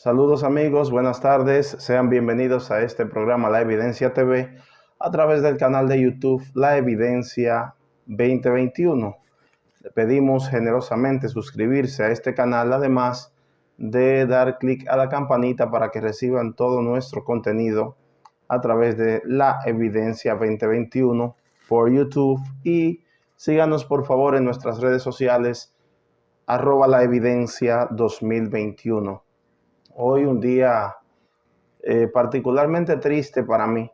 Saludos amigos, buenas tardes, sean bienvenidos a este programa La Evidencia TV a través del canal de YouTube La Evidencia 2021. Le pedimos generosamente suscribirse a este canal, además de dar clic a la campanita para que reciban todo nuestro contenido a través de La Evidencia 2021 por YouTube y síganos por favor en nuestras redes sociales @La Evidencia 2021. Hoy un día particularmente triste para mí,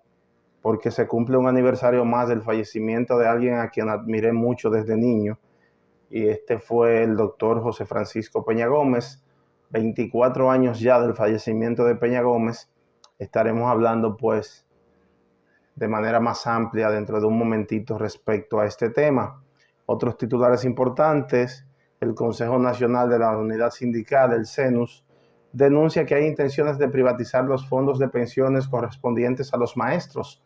porque se cumple un aniversario más del fallecimiento de alguien a quien admiré mucho desde niño, y este fue el doctor José Francisco Peña Gómez. 24 años ya del fallecimiento de Peña Gómez. Estaremos hablando pues de manera más amplia dentro de un momentito respecto a este tema. Otros titulares importantes: el Consejo Nacional de la Unidad Sindical, el CENUS, denuncia que hay intenciones de privatizar los fondos de pensiones correspondientes a los maestros.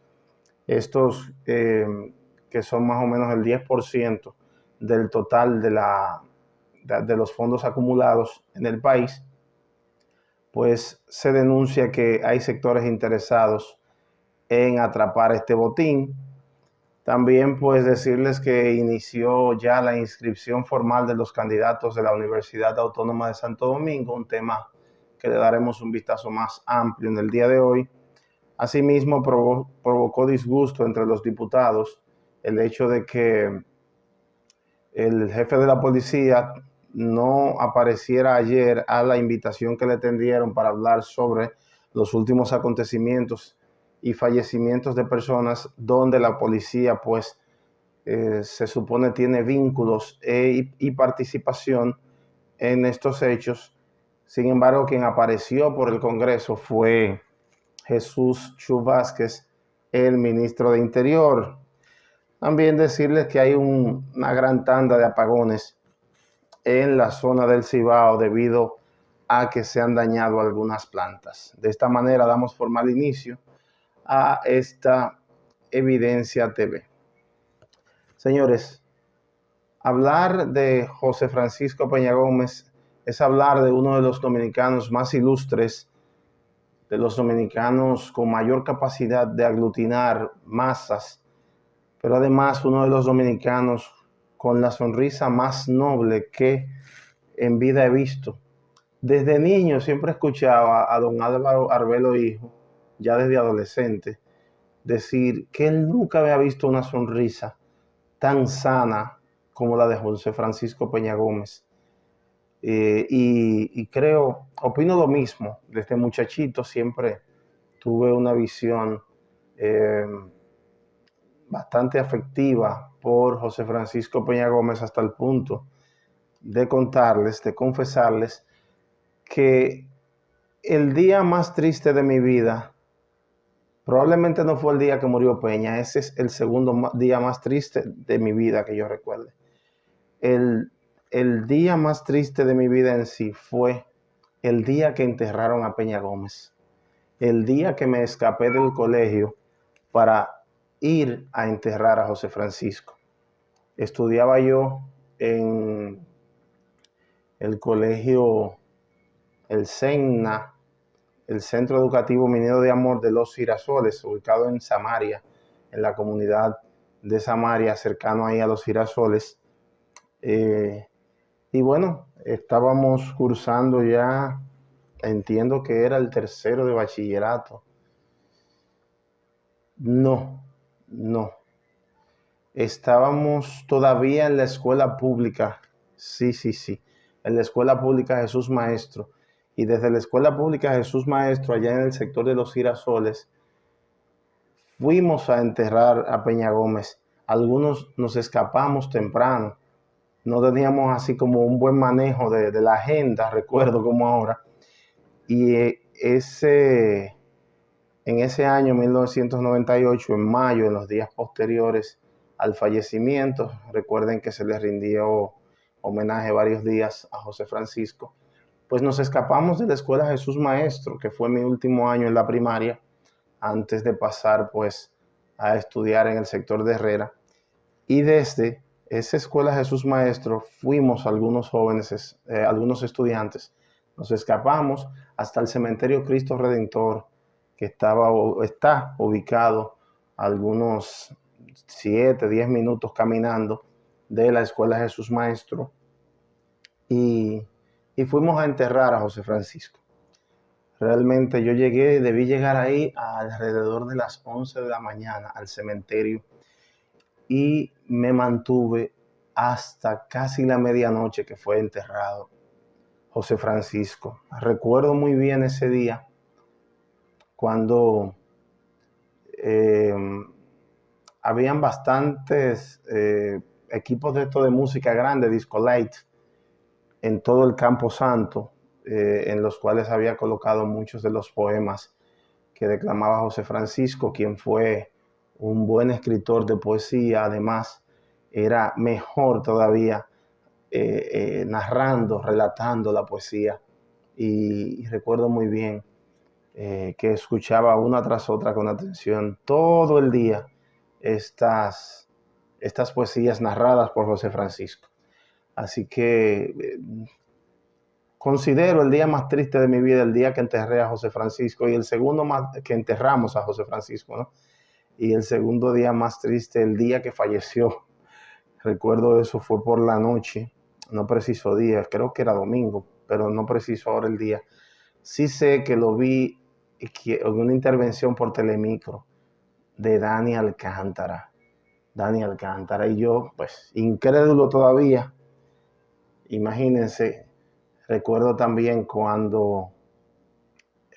Estos que son más o menos el 10% del total de los fondos acumulados en el país, pues se denuncia que hay sectores interesados en atrapar este botín. También pues decirles que inició ya la inscripción formal de los candidatos de la Universidad Autónoma de Santo Domingo, un tema que le daremos un vistazo más amplio en el día de hoy. Asimismo, provocó disgusto entre los diputados el hecho de que el jefe de la policía no apareciera ayer a la invitación que le tendieron para hablar sobre los últimos acontecimientos y fallecimientos de personas donde la policía pues se supone tiene vínculos y participación en estos hechos. Sin embargo, quien apareció por el Congreso fue Jesús Chu Vázquez, el ministro de Interior. También decirles que hay una gran tanda de apagones en la zona del Cibao debido a que se han dañado algunas plantas. De esta manera damos formal inicio a esta Evidencia TV. Señores, hablar de José Francisco Peña Gómez es hablar de uno de los dominicanos más ilustres, de los dominicanos con mayor capacidad de aglutinar masas, pero además uno de los dominicanos con la sonrisa más noble que en vida he visto. Desde niño siempre escuchaba a don Álvaro Arbelo Hijo, ya desde adolescente, decir que él nunca había visto una sonrisa tan sana como la de José Francisco Peña Gómez. Y opino lo mismo. Desde muchachito siempre tuve una visión bastante afectiva por José Francisco Peña Gómez, hasta el punto de confesarles que el día más triste de mi vida probablemente no fue el día que murió Peña. Ese es el segundo día más triste de mi vida que yo recuerde. El día más triste de mi vida en sí fue el día que enterraron a Peña Gómez. El día que me escapé del colegio para ir a enterrar a José Francisco. Estudiaba yo en el colegio El Senna, el Centro Educativo Minero de Amor de Los Girasoles, ubicado en Samaria, en la comunidad de Samaria, cercano ahí a Los Girasoles. Y bueno, estábamos cursando ya, entiendo que era el tercero de bachillerato. No. Estábamos todavía en la escuela pública. Sí. En la escuela pública Jesús Maestro. Y desde la escuela pública Jesús Maestro, allá en el sector de Los Girasoles, fuimos a enterrar a Peña Gómez. Algunos nos escapamos temprano. No teníamos así como un buen manejo de la agenda, recuerdo como ahora. Y en ese año 1998, en mayo, en los días posteriores al fallecimiento, recuerden que se le rindió homenaje varios días a José Francisco, pues nos escapamos de la escuela Jesús Maestro, que fue mi último año en la primaria, antes de pasar pues a estudiar en el sector de Herrera. Y desde esa escuela Jesús Maestro fuimos algunos jóvenes, algunos estudiantes, Nos escapamos hasta el cementerio Cristo Redentor, que está ubicado a algunos 7, 10 minutos caminando de la Escuela Jesús Maestro, y fuimos a enterrar a José Francisco. Realmente debí llegar ahí alrededor de las 11 de la mañana al cementerio, y me mantuve hasta casi la medianoche que fue enterrado José Francisco. Recuerdo muy bien ese día cuando habían bastantes equipos de música grande, disco light, en todo el Campo Santo, en los cuales había colocado muchos de los poemas que declamaba José Francisco, quien fue un buen escritor de poesía. Además, era mejor todavía narrando, relatando la poesía. Y recuerdo muy bien que escuchaba una tras otra con atención todo el día estas poesías narradas por José Francisco. Así que considero el día más triste de mi vida el día que enterré a José Francisco, y el segundo más que enterramos a José Francisco, ¿no? Y el segundo día más triste el día que falleció. Recuerdo eso, fue por la noche, no preciso día, creo que era domingo, pero no preciso ahora el día. Sí sé que lo vi en una intervención por Telemicro de Dani Alcántara. Dani Alcántara, y yo, pues, incrédulo todavía. Imagínense, recuerdo también cuando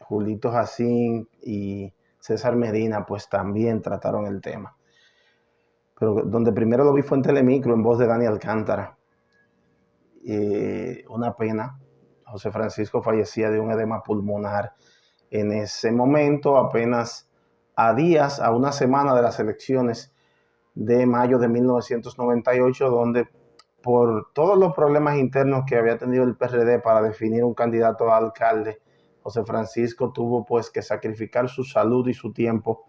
Julito Jacín y César Medina, pues, también trataron el tema. Pero donde primero lo vi fue en Telemicro, en voz de Dani Alcántara. Una pena. José Francisco fallecía de un edema pulmonar en ese momento, apenas a una semana de las elecciones de mayo de 1998, donde por todos los problemas internos que había tenido el PRD para definir un candidato a alcalde, José Francisco tuvo pues que sacrificar su salud y su tiempo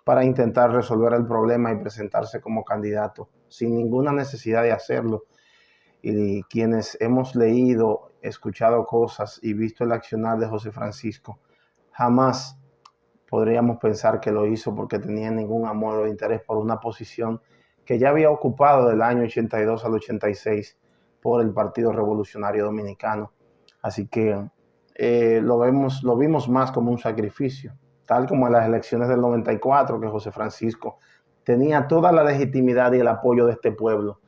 para intentar resolver el problema y presentarse como candidato, sin ninguna necesidad de hacerlo. Y quienes hemos leído, escuchado cosas y visto el accionar de José Francisco, jamás podríamos pensar que lo hizo porque tenía ningún amor o interés por una posición que ya había ocupado del año 82 al 86 por el Partido Revolucionario Dominicano. Así que lo vimos más como un sacrificio, tal como en las elecciones del 94, que José Francisco tenía toda la legitimidad y el apoyo de este pueblo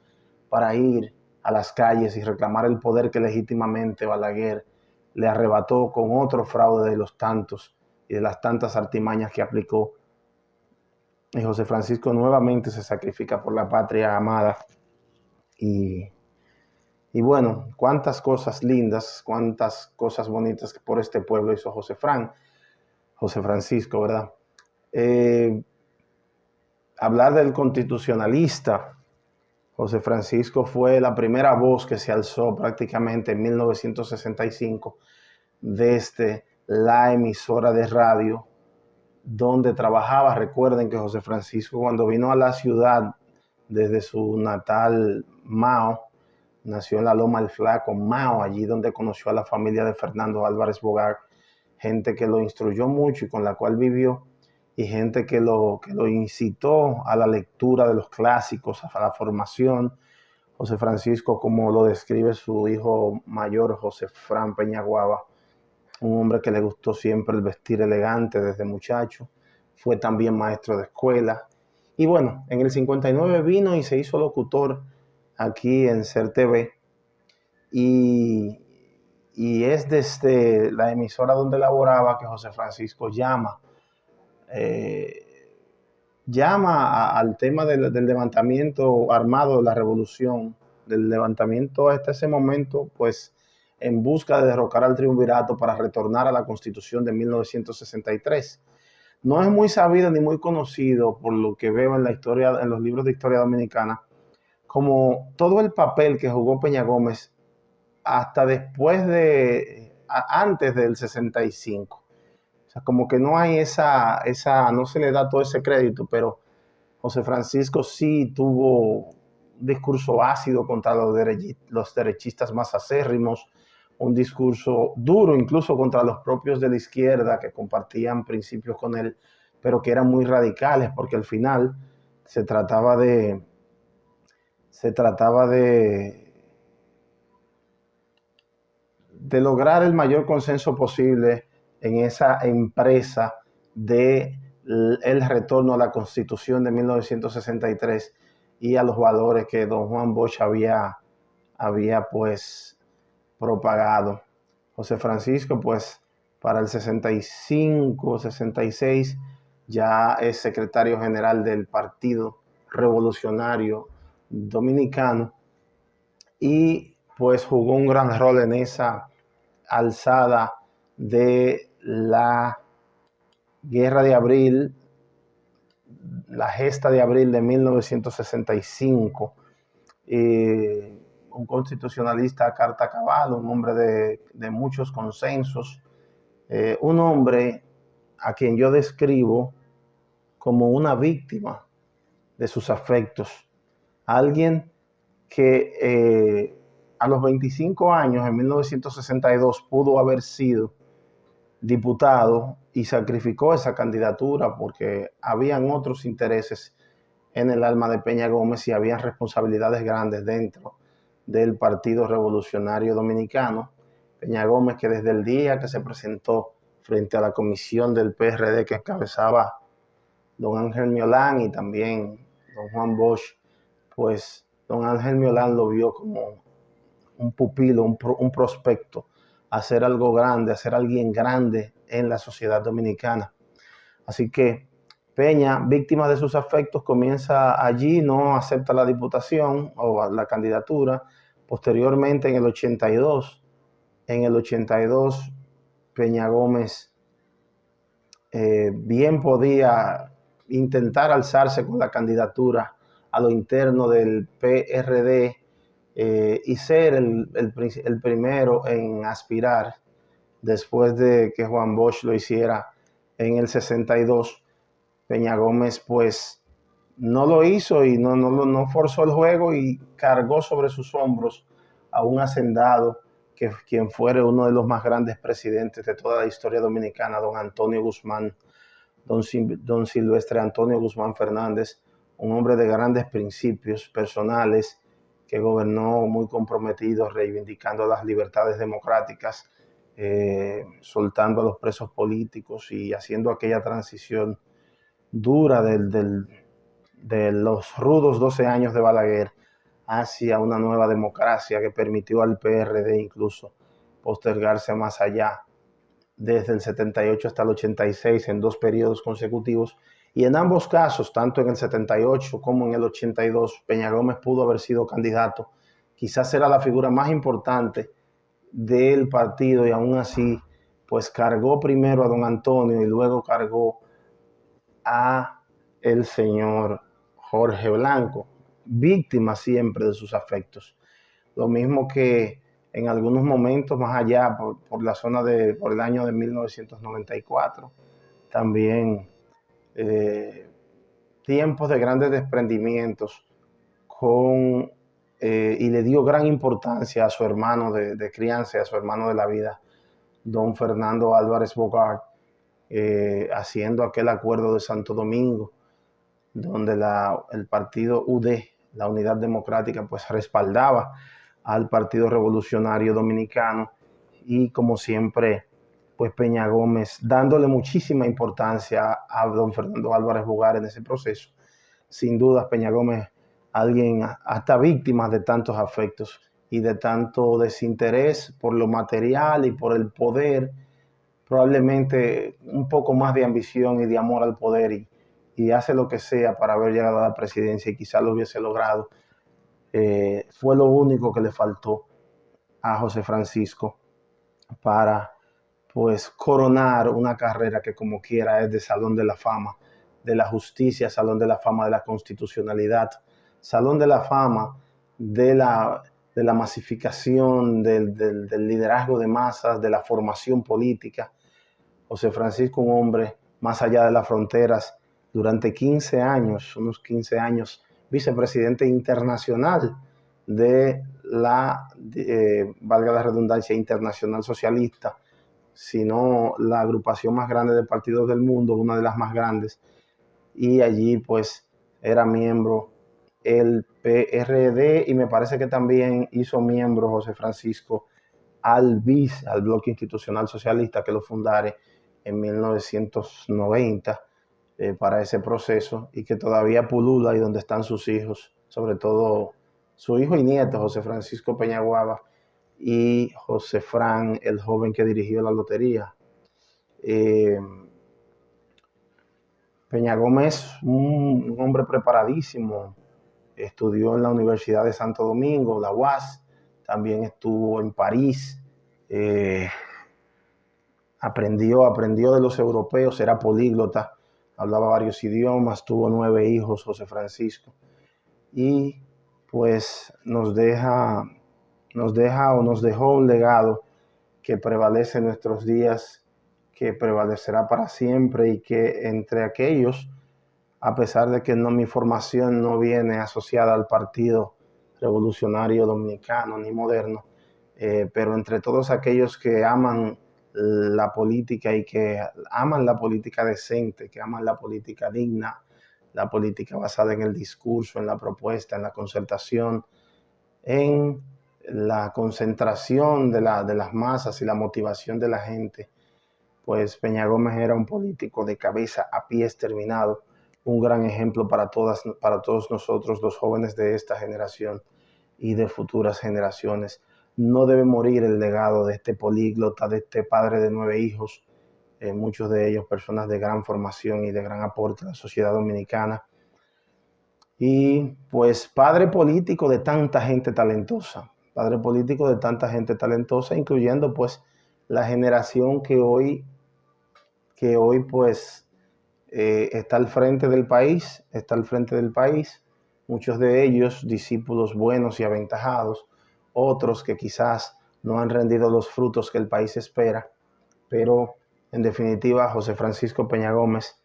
para ir a las calles y reclamar el poder que legítimamente Balaguer le arrebató con otro fraude de los tantos y de las tantas artimañas que aplicó. Y José Francisco nuevamente se sacrifica por la patria amada. Y bueno, cuántas cosas lindas, cuántas cosas bonitas que por este pueblo hizo José Francisco, ¿verdad? Hablar del constitucionalista. José Francisco fue la primera voz que se alzó prácticamente en 1965 desde la emisora de radio donde trabajaba. Recuerden que José Francisco, cuando vino a la ciudad desde su natal Mao, nació en la Loma del Flaco, Mao, allí donde conoció a la familia de Fernando Álvarez Bogar, gente que lo instruyó mucho y con la cual vivió, y gente que lo incitó a la lectura de los clásicos, a la formación. José Francisco, como lo describe su hijo mayor, José Fran Peñaguaba, un hombre que le gustó siempre el vestir elegante desde muchacho, fue también maestro de escuela. Y bueno, en el 59 vino y se hizo locutor aquí en SER TV, y es desde la emisora donde laboraba que José Francisco llama al tema del levantamiento armado de la revolución, del levantamiento hasta ese momento, pues en busca de derrocar al triunvirato para retornar a la Constitución de 1963. No es muy sabido ni muy conocido, por lo que veo en la historia, en los libros de historia dominicana, como todo el papel que jugó Peña Gómez hasta después antes del 65. O sea, como que no hay no se le da todo ese crédito, pero José Francisco sí tuvo un discurso ácido contra los derechistas más acérrimos, un discurso duro, incluso contra los propios de la izquierda que compartían principios con él, pero que eran muy radicales, porque al final se trataba de, se trataba de lograr el mayor consenso posible en esa empresa de el retorno a la Constitución de 1963 y a los valores que don Juan Bosch había pues propagado. José Francisco pues para el 65, 66 ya es secretario general del Partido Revolucionario Dominicano y pues jugó un gran rol en esa alzada de la Guerra de Abril, la gesta de abril de 1965. Un constitucionalista a carta cabal, un hombre de muchos consensos, un hombre a quien yo describo como una víctima de sus afectos, alguien que a los 25 años, en 1962, pudo haber sido diputado y sacrificó esa candidatura porque habían otros intereses en el alma de Peña Gómez y habían responsabilidades grandes dentro del Partido Revolucionario Dominicano. Peña Gómez, que desde el día que se presentó frente a la comisión del PRD que encabezaba don Ángel Miolán y también don Juan Bosch, pues don Ángel Miolán lo vio como un pupilo, un prospecto, hacer algo grande, hacer alguien grande en la sociedad dominicana. Así que Peña, víctima de sus afectos, comienza allí, no acepta la diputación o la candidatura. Posteriormente, en el 82, Peña Gómez bien podía intentar alzarse con la candidatura a lo interno del PRD y ser el primero en aspirar después de que Juan Bosch lo hiciera en el 62. Peña Gómez pues no lo hizo y no forzó el juego y cargó sobre sus hombros a un hacendado que quien fuera uno de los más grandes presidentes de toda la historia dominicana, don Antonio Guzmán, don Silvestre Antonio Guzmán Fernández, un hombre de grandes principios personales que gobernó muy comprometido, reivindicando las libertades democráticas, soltando a los presos políticos y haciendo aquella transición dura de los rudos 12 años de Balaguer hacia una nueva democracia que permitió al PRD incluso postergarse más allá desde el 78 hasta el 86 en 2 periodos consecutivos. Y en ambos casos, tanto en el 78 como en el 82, Peña Gómez pudo haber sido candidato. Quizás era la figura más importante del partido y aún así, pues cargó primero a don Antonio y luego cargó a el señor Jorge Blanco, víctima siempre de sus afectos. Lo mismo que en algunos momentos más allá, por la zona por el año de 1994, también tiempos de grandes desprendimientos y le dio gran importancia a su hermano de crianza, a su hermano de la vida, don Fernando Álvarez Bogart, haciendo aquel acuerdo de Santo Domingo, donde el partido UD, la Unidad Democrática, pues respaldaba al Partido Revolucionario Dominicano y como siempre, pues Peña Gómez dándole muchísima importancia a don Fernando Álvarez Bogart en ese proceso. Sin duda, Peña Gómez, alguien hasta víctima de tantos afectos y de tanto desinterés por lo material y por el poder, probablemente un poco más de ambición y de amor al poder y hace lo que sea para haber llegado a la presidencia y quizás lo hubiese logrado. Fue lo único que le faltó a José Francisco para pues coronar una carrera que como quiera es de Salón de la Fama de la Justicia, Salón de la Fama de la Constitucionalidad, Salón de la Fama de la masificación, del liderazgo de masas, de la formación política. José Francisco, un hombre más allá de las fronteras, durante 15 años, unos 15 años, vicepresidente internacional de valga la redundancia, Internacional Socialista, sino la agrupación más grande de partidos del mundo, una de las más grandes, y allí pues era miembro el PRD, y me parece que también hizo miembro José Francisco al BIS, al Bloque Institucional Socialista, que lo fundare en 1990 para ese proceso, y que todavía pulula y donde están sus hijos, sobre todo su hijo y nieto, José Francisco Peñaguaba y José Fran, el joven que dirigió la lotería. Peña Gómez, un hombre preparadísimo, estudió en la Universidad de Santo Domingo, la UAS, también estuvo en París, aprendió de los europeos, era políglota, hablaba varios idiomas, tuvo 9 hijos, José Francisco, y pues nos dejó un legado que prevalece en nuestros días, que prevalecerá para siempre, y que entre aquellos, a pesar de que mi formación no viene asociada al Partido Revolucionario Dominicano ni moderno, pero entre todos aquellos que aman la política y que aman la política decente, que aman la política digna, la política basada en el discurso, en la propuesta, en la concertación, en la concentración de las masas y la motivación de la gente, pues Peña Gómez era un político de cabeza a pies terminado, un gran ejemplo para todos nosotros, los jóvenes de esta generación y de futuras generaciones. No debe morir el legado de este políglota, de este padre de 9 hijos, muchos de ellos personas de gran formación y de gran aporte a la sociedad dominicana. Y pues padre político de tanta gente talentosa, incluyendo pues la generación que hoy pues está al frente del país, muchos de ellos discípulos buenos y aventajados, otros que quizás no han rendido los frutos que el país espera, pero en definitiva José Francisco Peña Gómez,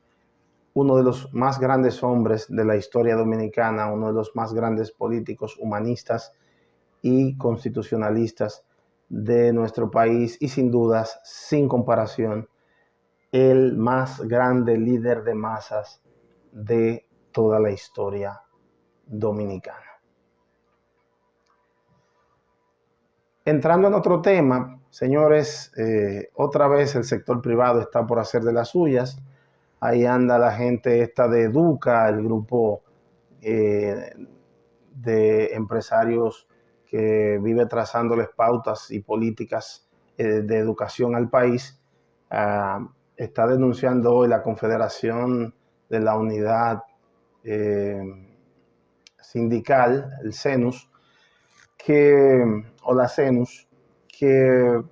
uno de los más grandes hombres de la historia dominicana, uno de los más grandes políticos humanistas y constitucionalistas de nuestro país, y sin dudas, sin comparación, el más grande líder de masas de toda la historia dominicana. Entrando en otro tema, señores, otra vez el sector privado está por hacer de las suyas. Ahí anda la gente esta de Educa, el grupo de empresarios que vive trazándoles pautas y políticas de educación al país. Está denunciando hoy la Confederación de la Unidad Sindical, el CENUS, o la CENUS, que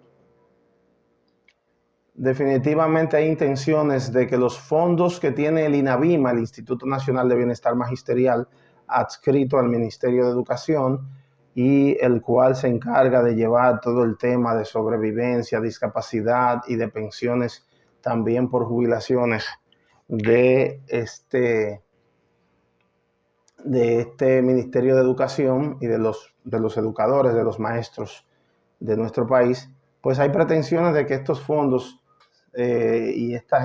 definitivamente hay intenciones de que los fondos que tiene el INAVIMA, el Instituto Nacional de Bienestar Magisterial, adscrito al Ministerio de Educación, y el cual se encarga de llevar todo el tema de sobrevivencia, discapacidad y de pensiones también por jubilaciones de este Ministerio de Educación y de los educadores, de los maestros de nuestro país, pues hay pretensiones de que estos fondos y esta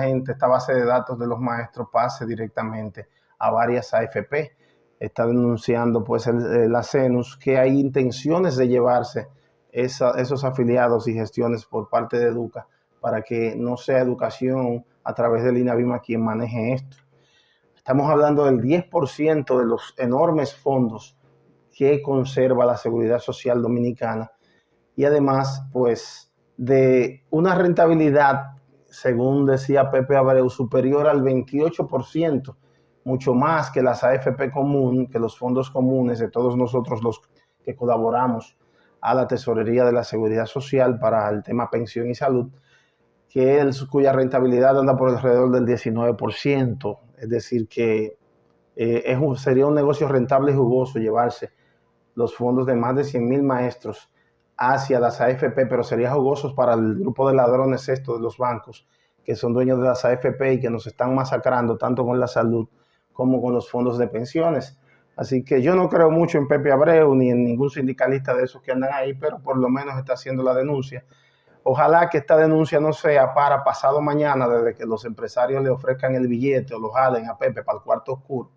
base de datos de los maestros pase directamente a varias AFP. Está denunciando pues la CENUS que hay intenciones de llevarse esos afiliados y gestiones por parte de Educa, para que no sea Educación a través del INAVIMA quien maneje esto. Estamos hablando del 10% de los enormes fondos que conserva la Seguridad Social Dominicana, y además pues de una rentabilidad, según decía Pepe Abreu, superior al 28%, mucho más que las AFP común, que los fondos comunes de todos nosotros los que colaboramos a la Tesorería de la Seguridad Social para el tema pensión y salud, cuya rentabilidad anda por alrededor del 19%. Es decir, que sería un negocio rentable y jugoso llevarse los fondos de más de 100,000 maestros hacia las AFP, pero sería jugoso para el grupo de ladrones de los bancos, que son dueños de las AFP y que nos están masacrando tanto con la salud como con los fondos de pensiones. Así que yo no creo mucho en Pepe Abreu ni en ningún sindicalista de esos que andan ahí, pero por lo menos está haciendo la denuncia. Ojalá que esta denuncia no sea para pasado mañana, desde que los empresarios le ofrezcan el billete o lo jalen a Pepe para el cuarto oscuro,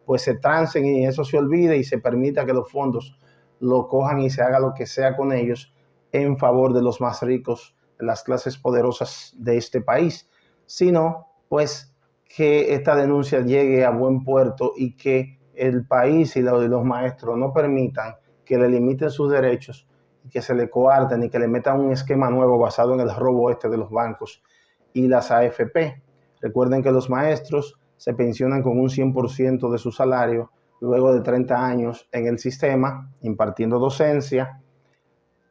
pues se trancen y eso se olvide y se permita que los fondos lo cojan y se haga lo que sea con ellos en favor de los más ricos, de las clases poderosas de este país. Sino, pues, que esta denuncia llegue a buen puerto y que el país y los maestros no permitan que le limiten sus derechos, que se le coarten y que le metan un esquema nuevo basado en el robo de los bancos y las AFP. Recuerden que los maestros se pensionan con un 100% de su salario luego de 30 años en el sistema, impartiendo docencia.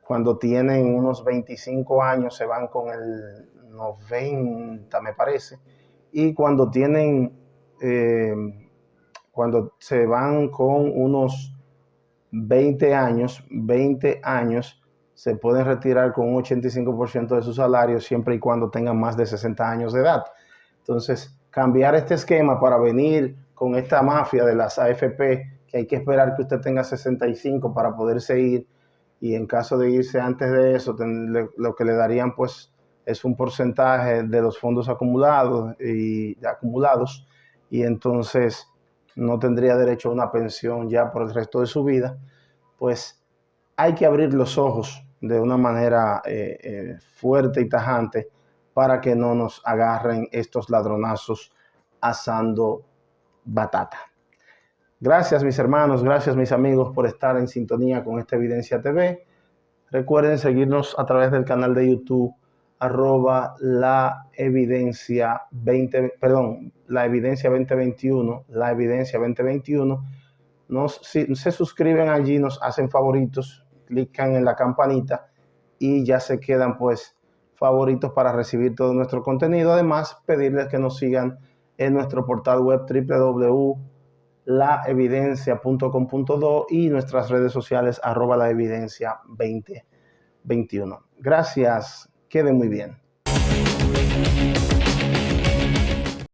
Cuando tienen unos 25 años se van con el 90, me parece. Y cuando cuando se van con unos 20 años, se pueden retirar con un 85% de su salario siempre y cuando tengan más de 60 años de edad. Entonces, cambiar este esquema para venir con esta mafia de las AFP, que hay que esperar que usted tenga 65 para poderse ir, y en caso de irse antes de eso, lo que le darían pues es un porcentaje de los fondos acumulados, y entonces no tendría derecho a una pensión ya por el resto de su vida. Pues hay que abrir los ojos de una manera fuerte y tajante para que no nos agarren estos ladronazos asando batata. Gracias mis hermanos, gracias mis amigos por estar en sintonía con esta Evidencia TV. Recuerden seguirnos a través del canal de YouTube la evidencia 2021, la evidencia 2021. Si se suscriben allí, nos hacen favoritos, clican en la campanita y ya se quedan pues favoritos para recibir todo nuestro contenido. Además, pedirles que nos sigan en nuestro portal web www.laevidencia.com.do y nuestras redes sociales @laevidencia2021. Gracias, queden muy bien.